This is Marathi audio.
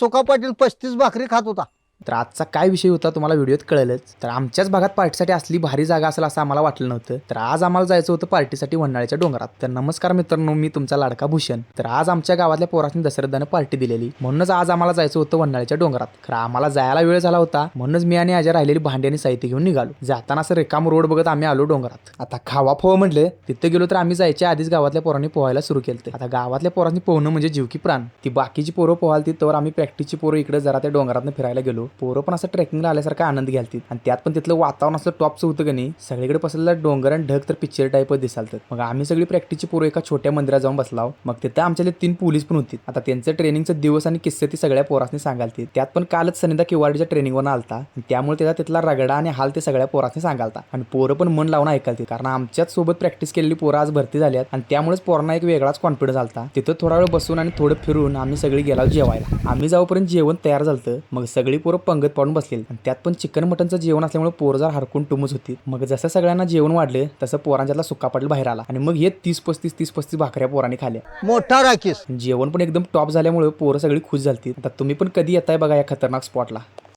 सुका पाटील 35 भाकरी खात होता. तर आजचा काय विषय होता तुम्हाला व्हिडिओत कळलंच. तर आमच्याच भागात पार्टीसाठी असली भारी जागा असेल असं आम्हाला वाटलं नव्हतं. तर आज आम्हाला जायचं होतं पार्टीसाठी वन्हाळ्याच्या डोंगरात. तर नमस्कार मित्रांनो, मी तुमचा लाडका भूषण. तर आज आमच्या गावातल्या पोरांनी दसऱ्यानं पार्टी दिलेली, म्हणूनच आज आम्हाला जायचं होतं वन्हाळ्याच्या डोंगरात. खरं आम्हाला जायला वेळ झाला होता, म्हणूनच मी आणि अजय राहिलेली भांडी आणि साहित्य घेऊन निघालो. जाताना असं रिकाम रोड बघत आम्ही आलो डोंगरात. आता खावा फोव म्हटलं तिथे गेलो तर आम्ही जायच्या आधीच गावातल्या पोरांनी पोहायला सुरू केलं. आता गावातल्या पोरांनी पोहणं म्हणजे जीव की प्राण. ती बाकीची पोरं पोहालती तर आम्ही प्रॅक्टिसची पोरं इकडे जरा त्या डोंगरातनं फिरायला गेलो. पोरं पण असं ट्रेकिंगला आल्यासारखा आनंद घ्यालती आणि त्यात पण तिथलं वातावरण असं टॉपचं होतं की नाही. सगळीकडे पसरलेला डोंगर आणि ढग तर पिक्चर टाईपच दिसालतं. मग आम्ही सगळी प्रॅक्टिसची पोरं एका छोट्या मंदिरात जाऊन बसलाव. मग तिथं आमच्याले 3 पोलीस पण होती. आता त्यांचं ट्रेनिंगचं दिवस आणि किस्से ती सगळ्या पोरांनी सांगालती. त्यात पण कालच सनिदा किवाडीच्या ट्रेनिंगवर आलता, त्यामुळे त्याचा तिथला रगडा आणि हाल ते सगळ्या पोरांनी सांगालता. आणि पोरं पण मन लावून ऐकालती, कारण आमच्याच सोबत प्रॅक्टिस केलेली पोरं आज भरती झाल्यात आणि त्यामुळेच पोरांना एक वेगळाच कॉन्फिडन्स आलता. तिथं थोडा वेळ बसून आणि थोडं फिरून आम्ही सगळी गेलो जेवायला. आम्ही जाऊपर्यंत जेवण तयार झालं. मग सगळी पोरं पंगत पाडून बसलेली आणि त्यात पण चिकन मटनचं जेवण असल्यामुळे पोरं जर हरकून टुमच होती. मग जसं सगळ्यांना जेवण वाढले तसं पोरांच्यातला सुक्का पाटील बाहेर आला आणि मग हे 30-35 भाकऱ्या पोरांनी खाल्या. मोठा राखीस. जेवण पण एकदम टॉप झाल्यामुळे पोरं सगळी खुश झालती. आता तुम्ही पण कधी येताय बघा या खतरनाक स्पॉटला.